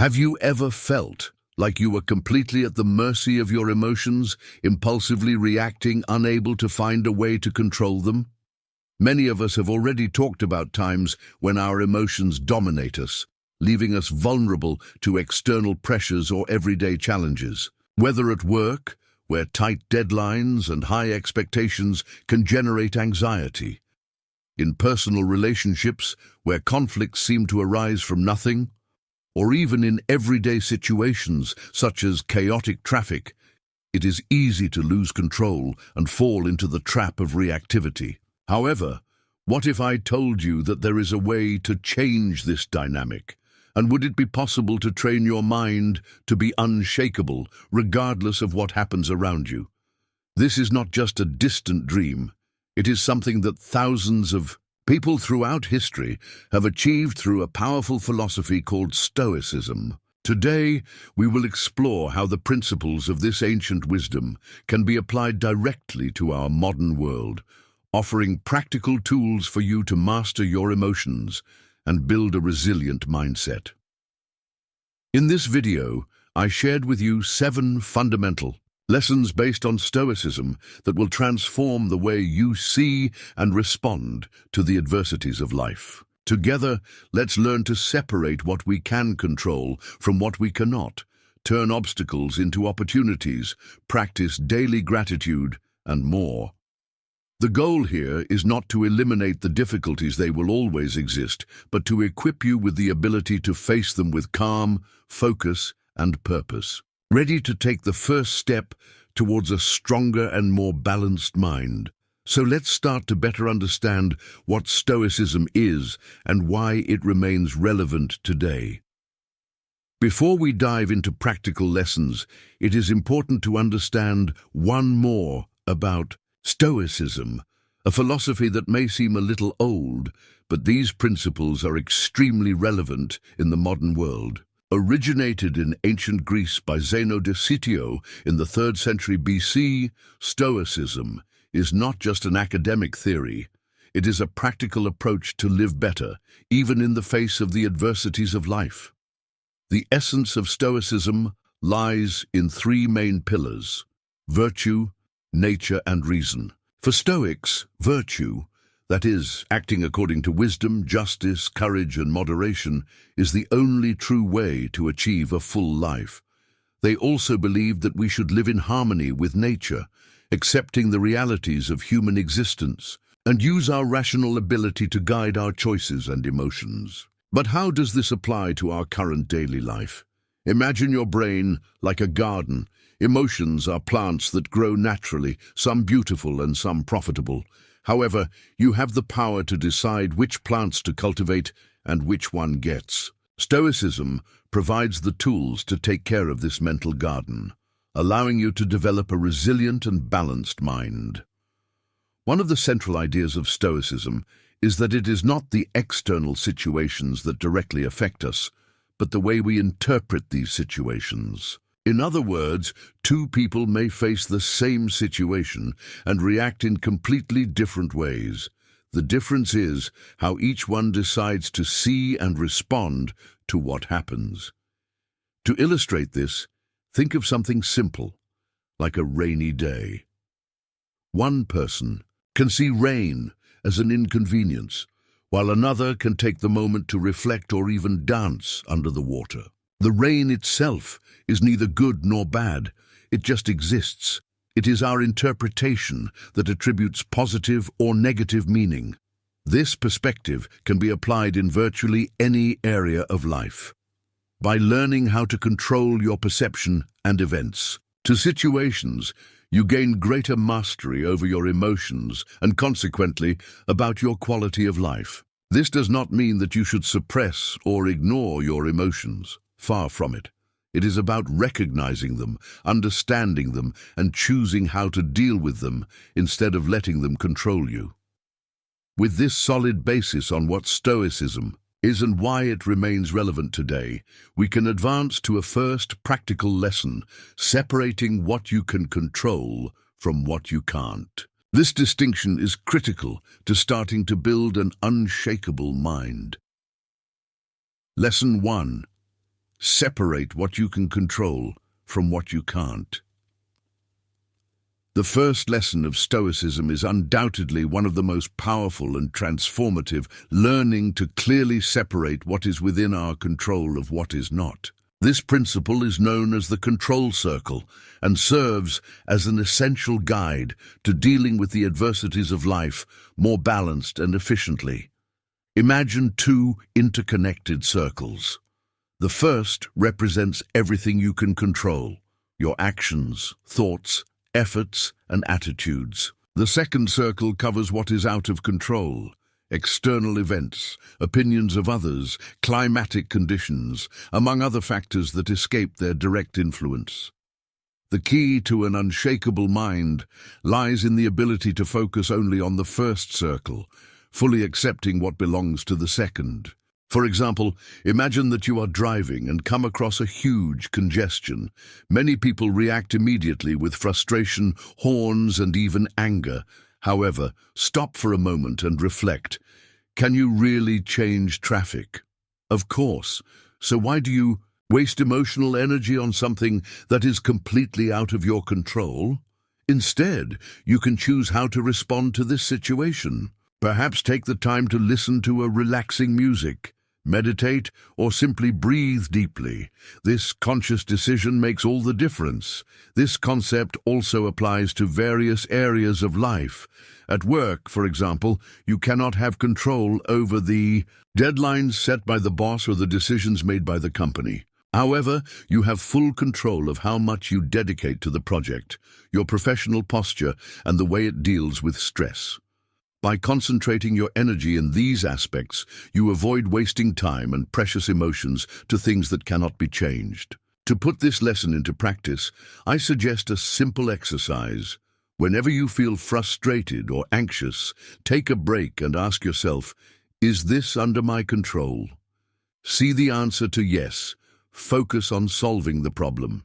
Have you ever felt like you were completely at the mercy of your emotions, impulsively reacting, unable to find a way to control them? Many of us have already talked about times when our emotions dominate us, leaving us vulnerable to external pressures or everyday challenges. Whether at work, where tight deadlines and high expectations can generate anxiety, in personal relationships, where conflicts seem to arise from nothing, or even in everyday situations such as chaotic traffic, it is easy to lose control and fall into the trap of reactivity. However, what if I told you that there is a way to change this dynamic? And would it be possible to train your mind to be unshakable, regardless of what happens around you? This is not just a distant dream. It is something that thousands of people throughout history have achieved through a powerful philosophy called Stoicism. Today, we will explore how the principles of this ancient wisdom can be applied directly to our modern world, offering practical tools for you to master your emotions and build a resilient mindset. In this video, I shared with you 7 fundamental lessons based on Stoicism that will transform the way you see and respond to the adversities of life. Together, let's learn to separate what we can control from what we cannot, turn obstacles into opportunities, practice daily gratitude, and more. The goal here is not to eliminate the difficulties; they will always exist, but to equip you with the ability to face them with calm, focus, and purpose. Ready to take the first step towards a stronger and more balanced mind. So let's start to better understand what Stoicism is and why it remains relevant today. Before we dive into practical lessons, it is important to understand one more about Stoicism, a philosophy that may seem a little old, but these principles are extremely relevant in the modern world. Originated in ancient Greece by Zeno de Citio in the 3rd century BC, Stoicism is not just an academic theory. It is a practical approach to live better, even in the face of the adversities of life. The essence of Stoicism lies in 3 main pillars: virtue, nature, and reason. For Stoics, virtue, that is, acting according to wisdom, justice, courage, and moderation, is the only true way to achieve a full life. They also believed that we should live in harmony with nature, accepting the realities of human existence, and use our rational ability to guide our choices and emotions. But how does this apply to our current daily life? Imagine your brain like a garden. Emotions are plants that grow naturally, some beautiful and some profitable. However, you have the power to decide which plants to cultivate and which one gets. Stoicism provides the tools to take care of this mental garden, allowing you to develop a resilient and balanced mind. One of the central ideas of Stoicism is that it is not the external situations that directly affect us, but the way we interpret these situations. In other words, 2 people may face the same situation and react in completely different ways. The difference is how each one decides to see and respond to what happens. To illustrate this, think of something simple, like a rainy day. One person can see rain as an inconvenience, while another can take the moment to reflect or even dance under the water. The rain itself is neither good nor bad, it just exists. It is our interpretation that attributes positive or negative meaning. This perspective can be applied in virtually any area of life. By learning how to control your perception and events to situations, you gain greater mastery over your emotions and consequently about your quality of life. This does not mean that you should suppress or ignore your emotions. Far from it. It is about recognizing them, understanding them, and choosing how to deal with them instead of letting them control you. With this solid basis on what Stoicism is and why it remains relevant today, we can advance to a first practical lesson, separating what you can control from what you can't. This distinction is critical to starting to build an unshakable mind. Lesson 1. Separate what you can control from what you can't. The first lesson of Stoicism is undoubtedly one of the most powerful and transformative, learning to clearly separate what is within our control of what is not. This principle is known as the control circle and serves as an essential guide to dealing with the adversities of life more balanced and efficiently. Imagine two interconnected circles. The first represents everything you can control: your actions, thoughts, efforts, and attitudes. The second circle covers what is out of control: external events, opinions of others, climatic conditions, among other factors that escape their direct influence. The key to an unshakable mind lies in the ability to focus only on the first circle, fully accepting what belongs to the second. For example, imagine that you are driving and come across a huge congestion. Many people react immediately with frustration, horns, and even anger. However, stop for a moment and reflect. Can you really change traffic? Of course. So why do you waste emotional energy on something that is completely out of your control? Instead, you can choose how to respond to this situation. Perhaps take the time to listen to a relaxing music, meditate, or simply breathe deeply. This conscious decision makes all the difference. This concept also applies to various areas of life. At work, for example, you cannot have control over the deadlines set by the boss or the decisions made by the company. However, you have full control of how much you dedicate to the project, your professional posture, and the way it deals with stress. By concentrating your energy in these aspects, you avoid wasting time and precious emotions to things that cannot be changed. To put this lesson into practice, I suggest a simple exercise. Whenever you feel frustrated or anxious, take a break and ask yourself, is this under my control? See the answer to yes. Focus on solving the problem.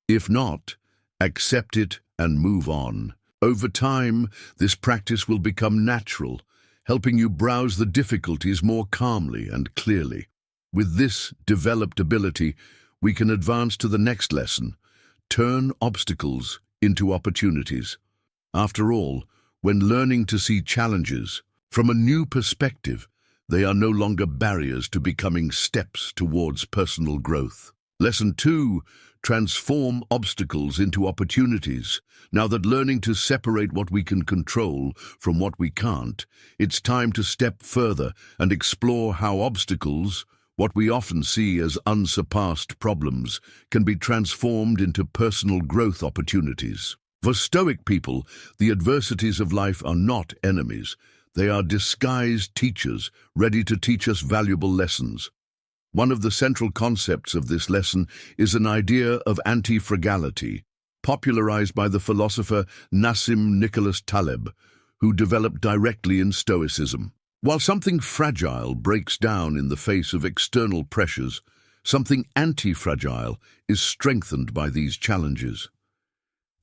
If not, accept it and move on. Over time, this practice will become natural, helping you browse the difficulties more calmly and clearly. With this developed ability, we can advance to the next lesson: turn obstacles into opportunities. After all, when learning to see challenges from a new perspective, they are no longer barriers to becoming steps towards personal growth. Lesson 2. Transform obstacles into opportunities. Now that learning to separate what we can control from what we can't, it's time to step further and explore how obstacles, what we often see as unsurpassed problems, can be transformed into personal growth opportunities. For Stoic people, the adversities of life are not enemies. They are disguised teachers, ready to teach us valuable lessons. One of the central concepts of this lesson is an idea of anti-fragility, popularized by the philosopher Nassim Nicholas Taleb, who developed directly in Stoicism. While something fragile breaks down in the face of external pressures, something anti-fragile is strengthened by these challenges.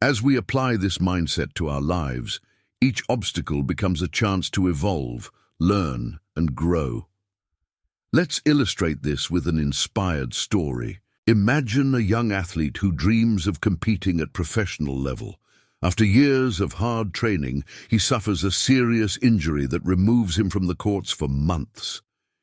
As we apply this mindset to our lives, each obstacle becomes a chance to evolve, learn, and grow. Let's illustrate this with an inspired story. Imagine a young athlete who dreams of competing at professional level. After years of hard training, he suffers a serious injury that removes him from the courts for months.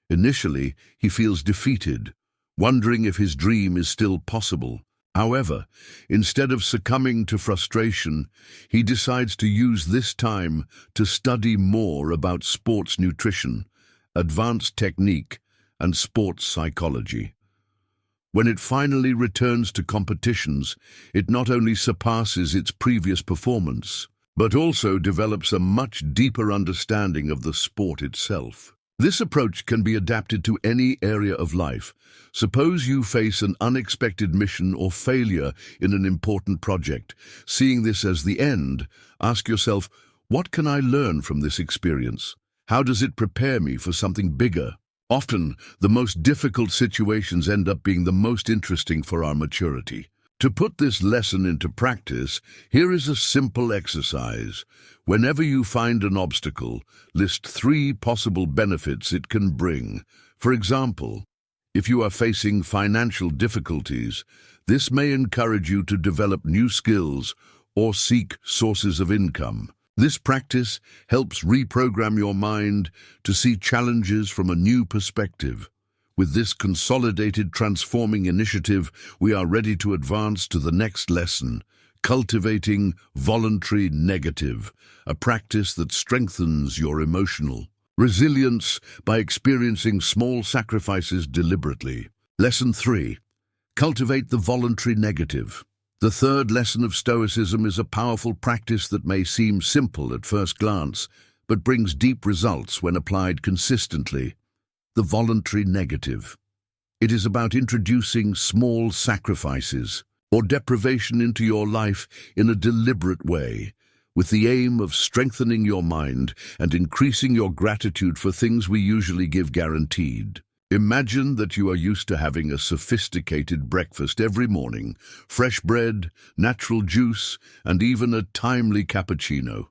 Initially, he feels defeated, wondering if his dream is still possible. However, instead of succumbing to frustration, he decides to use this time to study more about sports nutrition, advanced technique, and sports psychology. When it finally returns to competitions, it not only surpasses its previous performance, but also develops a much deeper understanding of the sport itself. This approach can be adapted to any area of life. Suppose you face an unexpected mission or failure in an important project. Seeing this as the end, ask yourself, what can I learn from this experience? How does it prepare me for something bigger? Often, the most difficult situations end up being the most interesting for our maturity. To put this lesson into practice, here is a simple exercise. Whenever you find an obstacle, list 3 possible benefits it can bring. For example, If you are facing financial difficulties, this may encourage you to develop new skills or seek sources of income. This practice helps reprogram your mind to see challenges from a new perspective. With this consolidated transforming initiative, we are ready to advance to the next lesson, cultivating voluntary negative, a practice that strengthens your emotional resilience by experiencing small sacrifices deliberately. Lesson 3. Cultivate the voluntary negative. The third lesson of Stoicism is a powerful practice that may seem simple at first glance, but brings deep results when applied consistently. The voluntary negative. It is about introducing small sacrifices or deprivation into your life in a deliberate way, with the aim of strengthening your mind and increasing your gratitude for things we usually give guaranteed. Imagine that you are used to having a sophisticated breakfast every morning, fresh bread, natural juice, and even a timely cappuccino.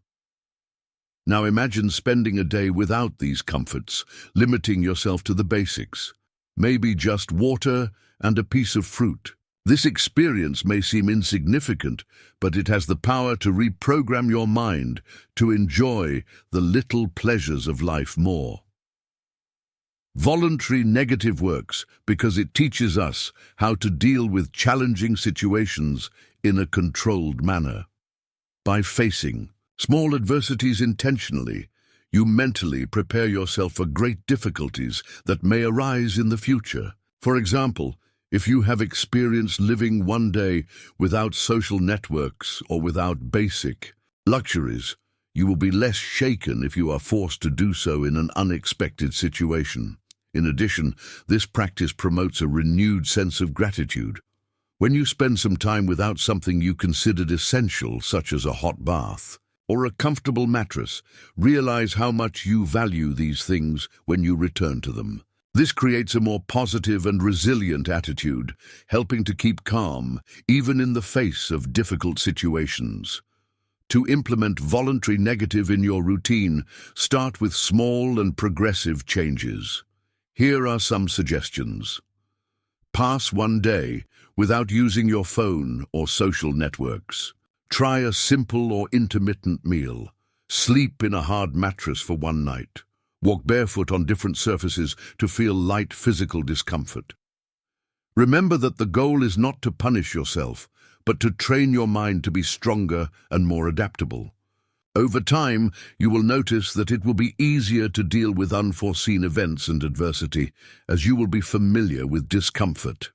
Now imagine spending a day without these comforts, limiting yourself to the basics, maybe just water and a piece of fruit. This experience may seem insignificant, but it has the power to reprogram your mind to enjoy the little pleasures of life more. Voluntary negative works because it teaches us how to deal with challenging situations in a controlled manner. By facing small adversities intentionally, you mentally prepare yourself for great difficulties that may arise in the future. For example, if you have experienced living one day without social networks or without basic luxuries, you will be less shaken if you are forced to do so in an unexpected situation. In addition, this practice promotes a renewed sense of gratitude. When you spend some time without something you considered essential, such as a hot bath or a comfortable mattress, realize how much you value these things when you return to them. This creates a more positive and resilient attitude, helping to keep calm, even in the face of difficult situations. To implement voluntary negative in your routine, start with small and progressive changes. Here are some suggestions. Pass one day without using your phone or social networks. Try a simple or intermittent meal. Sleep in a hard mattress for one night. Walk barefoot on different surfaces to feel light physical discomfort. Remember that the goal is not to punish yourself, but to train your mind to be stronger and more adaptable. Over time, you will notice that it will be easier to deal with unforeseen events and adversity, as you will be familiar with discomfort.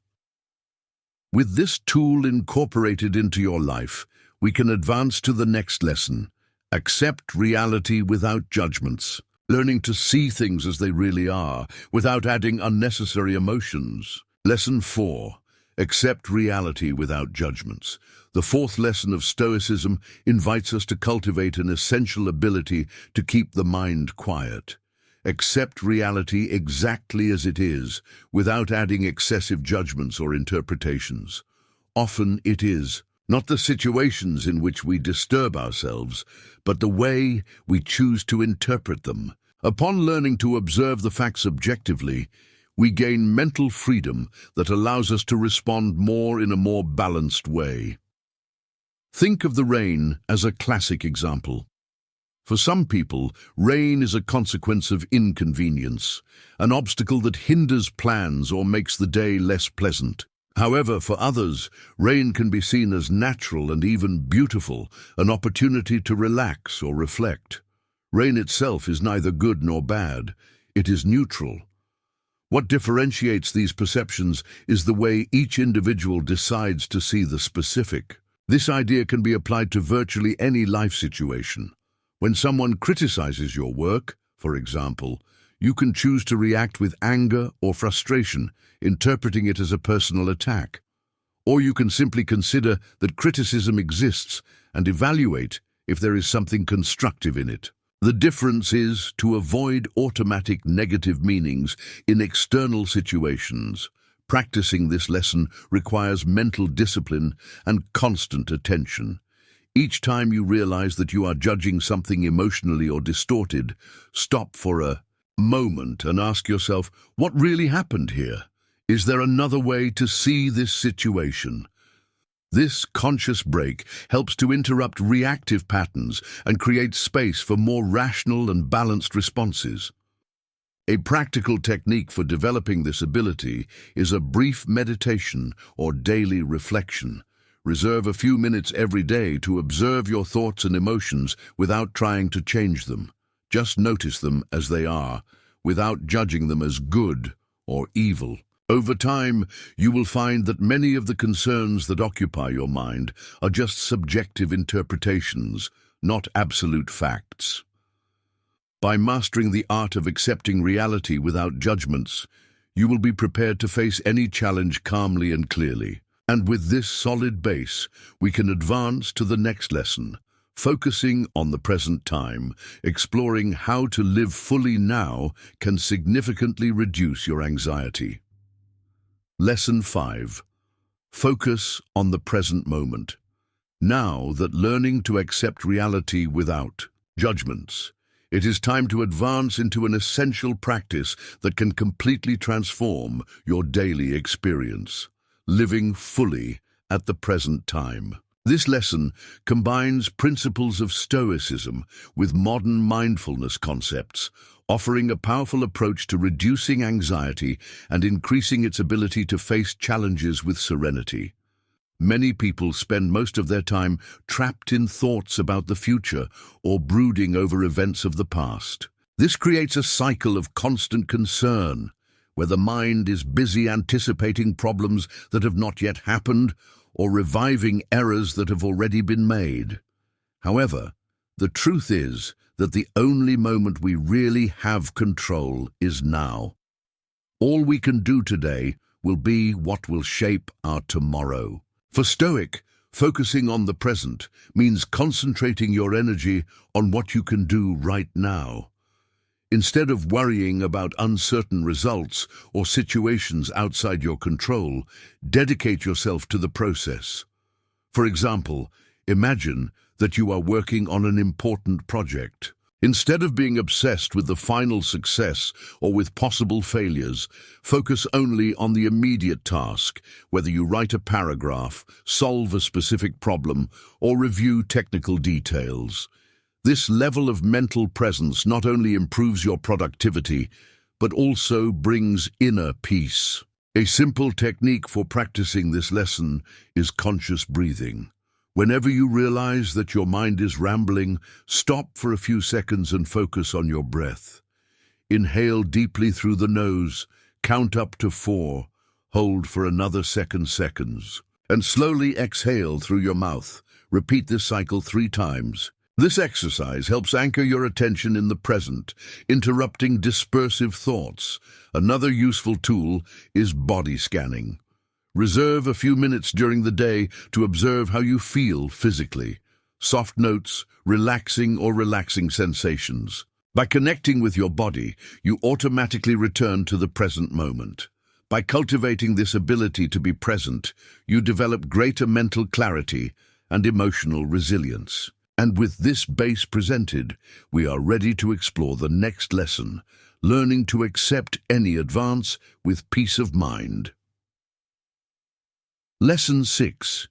With this tool incorporated into your life, we can advance to the next lesson. Accept reality without judgments, learning to see things as they really are, without adding unnecessary emotions. Lesson 4. Accept reality without judgments. The fourth lesson of Stoicism invites us to cultivate an essential ability to keep the mind quiet. Accept reality exactly as it is, without adding excessive judgments or interpretations. Often it is not the situations in which we disturb ourselves, but the way we choose to interpret them. Upon learning to observe the facts objectively, we gain mental freedom that allows us to respond in a more balanced way. Think of the rain as a classic example. For some people, rain is a consequence of inconvenience, an obstacle that hinders plans or makes the day less pleasant. However, for others, rain can be seen as natural and even beautiful, an opportunity to relax or reflect. Rain itself is neither good nor bad. It is neutral. What differentiates these perceptions is the way each individual decides to see the specific. This idea can be applied to virtually any life situation. When someone criticizes your work, for example, you can choose to react with anger or frustration, interpreting it as a personal attack. Or you can simply consider that criticism exists and evaluate if there is something constructive in it. The difference is to avoid automatic negative meanings in external situations. Practicing this lesson requires mental discipline and constant attention. Each time you realize that you are judging something emotionally or distorted, stop for a moment and ask yourself, what really happened here? Is there another way to see this situation? This conscious break helps to interrupt reactive patterns and create space for more rational and balanced responses. A practical technique for developing this ability is a brief meditation or daily reflection. Reserve a few minutes every day to observe your thoughts and emotions without trying to change them. Just notice them as they are, without judging them as good or evil. Over time, you will find that many of the concerns that occupy your mind are just subjective interpretations, not absolute facts. By mastering the art of accepting reality without judgments, you will be prepared to face any challenge calmly and clearly. And with this solid base, we can advance to the next lesson, focusing on the present time. Exploring how to live fully now can significantly reduce your anxiety. Lesson 5. Focus on the present moment. Now that learning to accept reality without judgments, it is time to advance into an essential practice that can completely transform your daily experience, living fully at the present time. This lesson combines principles of Stoicism with modern mindfulness concepts, offering a powerful approach to reducing anxiety and increasing its ability to face challenges with serenity. Many people spend most of their time trapped in thoughts about the future or brooding over events of the past. This creates a cycle of constant concern, where the mind is busy anticipating problems that have not yet happened or reviving errors that have already been made. However, the truth is that the only moment we really have control is now. All we can do today will be what will shape our tomorrow. For Stoic, focusing on the present means concentrating your energy on what you can do right now. Instead of worrying about uncertain results or situations outside your control, dedicate yourself to the process. For example, imagine that you are working on an important project. Instead of being obsessed with the final success or with possible failures, focus only on the immediate task, whether you write a paragraph, solve a specific problem, or review technical details. This level of mental presence not only improves your productivity, but also brings inner peace. A simple technique for practicing this lesson is conscious breathing. Whenever you realize that your mind is rambling, stop for a few seconds and focus on your breath. Inhale deeply through the nose, count up to 4, hold for another seconds, and slowly exhale through your mouth. Repeat this cycle 3 times. This exercise helps anchor your attention in the present, interrupting dispersive thoughts. Another useful tool is body scanning. Reserve a few minutes during the day to observe how you feel physically. Soft notes, relaxing sensations. By connecting with your body, you automatically return to the present moment. By cultivating this ability to be present, you develop greater mental clarity and emotional resilience. And with this base presented, we are ready to explore the next lesson, learning to accept any advance with peace of mind. Lesson 6.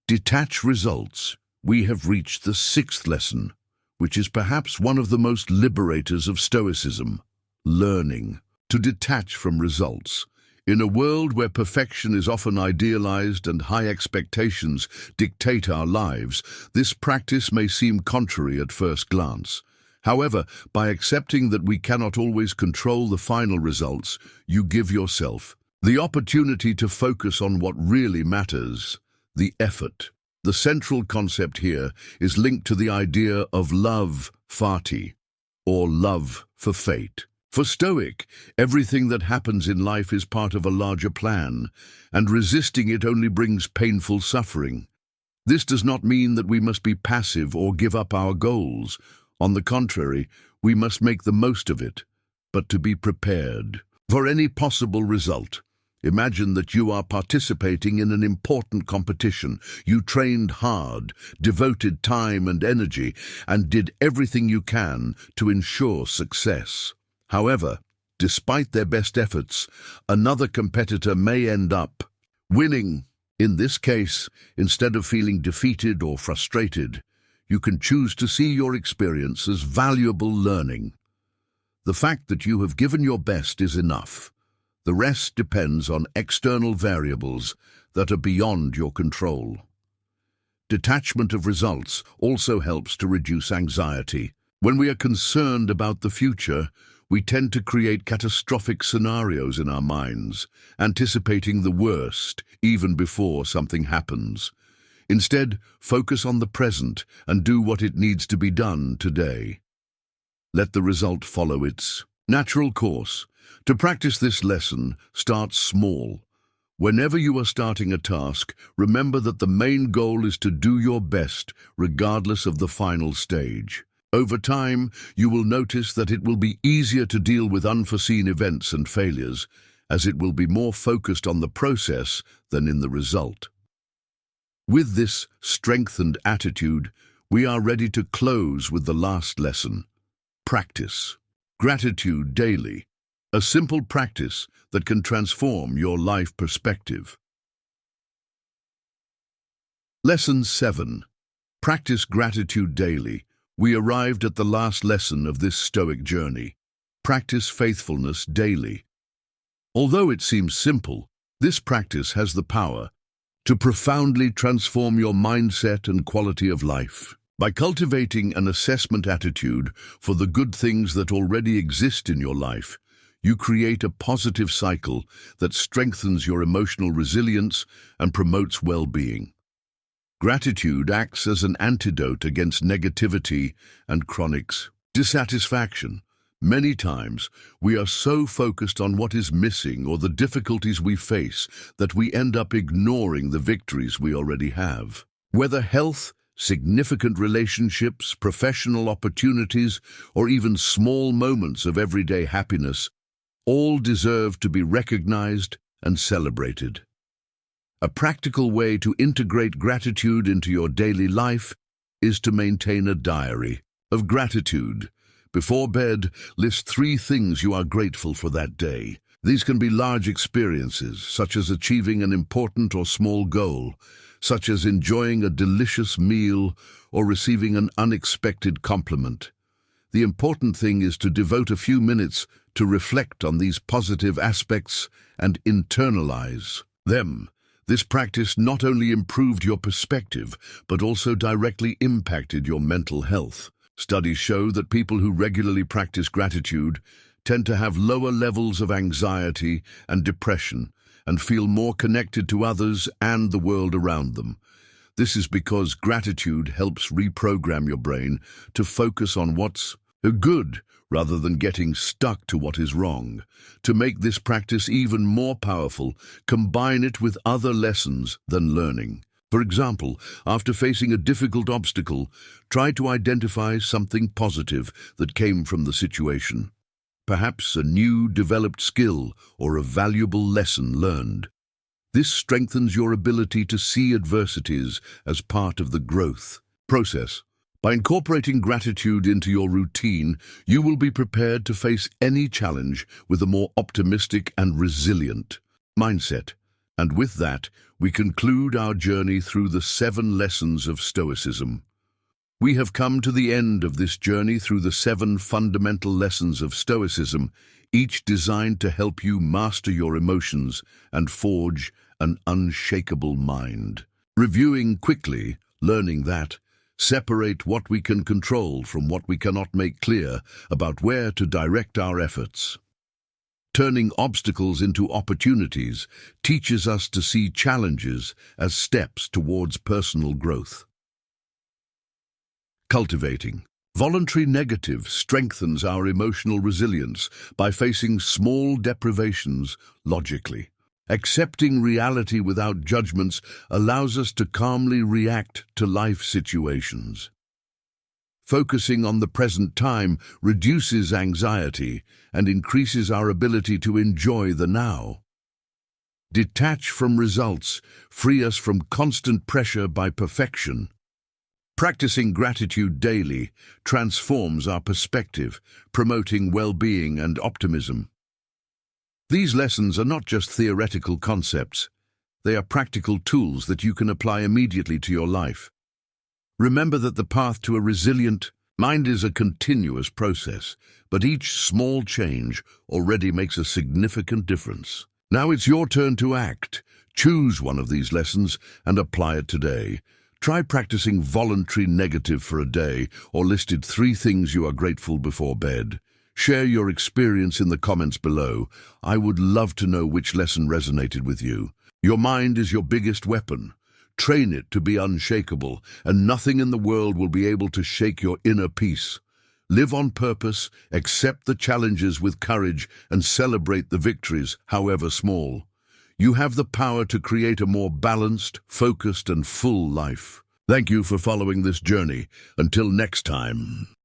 Detach results. We have reached the 6th lesson, which is perhaps one of the most liberators of Stoicism, learning to detach from results. In a world where perfection is often idealized and high expectations dictate our lives, this practice may seem contrary at first glance. However, by accepting that we cannot always control the final results, you give yourself the opportunity to focus on what really matters, the effort. The central concept here is linked to the idea of love fati, or love for fate. For Stoic, everything that happens in life is part of a larger plan, and resisting it only brings painful suffering. This does not mean that we must be passive or give up our goals. On the contrary, we must make the most of it, but to be prepared for any possible result. Imagine that you are participating in an important competition. You trained hard, devoted time and energy, and did everything you can to ensure success. However, despite their best efforts, another competitor may end up winning. In this case, instead of feeling defeated or frustrated, you can choose to see your experience as valuable learning. The fact that you have given your best is enough. The rest depends on external variables that are beyond your control. Detachment of results also helps to reduce anxiety. When we are concerned about the future, we tend to create catastrophic scenarios in our minds, anticipating the worst even before something happens. Instead, focus on the present and do what it needs to be done today. Let the result follow its natural course. To practice this lesson, start small. Whenever you are starting a task, remember that the main goal is to do your best, regardless of the final stage. Over time, you will notice that it will be easier to deal with unforeseen events and failures, as it will be more focused on the process than in the result. With this strengthened attitude, we are ready to close with the last lesson. Practice gratitude daily, a simple practice that can transform your life perspective. Lesson 7. Practice gratitude daily. We arrived at the last lesson of this Stoic journey. Practice faithfulness daily. Although it seems simple, this practice has the power to profoundly transform your mindset and quality of life. By cultivating an assessment attitude for the good things that already exist in your life, you create a positive cycle that strengthens your emotional resilience and promotes well-being. Gratitude acts as an antidote against negativity and chronic dissatisfaction. Many times, we are so focused on what is missing or the difficulties we face that we end up ignoring the victories we already have. Whether health, significant relationships, professional opportunities, or even small moments of everyday happiness, all deserve to be recognized and celebrated. A practical way to integrate gratitude into your daily life is to maintain a diary of gratitude. Before bed, list 3 things you are grateful for that day. These can be large experiences, such as achieving an important or small goal, such as enjoying a delicious meal or receiving an unexpected compliment. The important thing is to devote a few minutes to reflect on these positive aspects and internalize them. This practice not only improved your perspective, but also directly impacted your mental health. Studies show that people who regularly practice gratitude tend to have lower levels of anxiety and depression and feel more connected to others and the world around them. This is because gratitude helps reprogram your brain to focus on what's good rather than getting stuck to what is wrong. To make this practice even more powerful, combine it with other lessons than learning. For example, after facing a difficult obstacle, try to identify something positive that came from the situation. Perhaps a new developed skill or a valuable lesson learned. This strengthens your ability to see adversities as part of the growth process. By incorporating gratitude into your routine, you will be prepared to face any challenge with a more optimistic and resilient mindset. And with that, we conclude our journey through the 7 lessons of Stoicism. We have come to the end of this journey through the 7 fundamental lessons of Stoicism, each designed to help you master your emotions and forge an unshakable mind. Reviewing quickly, learning that separate what we can control from what we cannot make clear about where to direct our efforts. Turning obstacles into opportunities teaches us to see challenges as steps towards personal growth. Cultivating voluntary negative strengthens our emotional resilience by facing small deprivations logically. Accepting reality without judgments allows us to calmly react to life situations. Focusing on the present time reduces anxiety and increases our ability to enjoy the now. Detach from results, free us from constant pressure by perfection. Practicing gratitude daily transforms our perspective, promoting well-being and optimism. These lessons are not just theoretical concepts. They are practical tools that you can apply immediately to your life. Remember that the path to a resilient mind is a continuous process, but each small change already makes a significant difference. Now it's your turn to act. Choose one of these lessons and apply it today. Try practicing voluntary negative for a day, or listed 3 things you are grateful before bed. Share your experience in the comments below. I would love to know which lesson resonated with you. Your mind is your biggest weapon. Train it to be unshakable, and nothing in the world will be able to shake your inner peace. Live on purpose, accept the challenges with courage, and celebrate the victories, however small. You have the power to create a more balanced, focused, and full life. Thank you for following this journey. Until next time.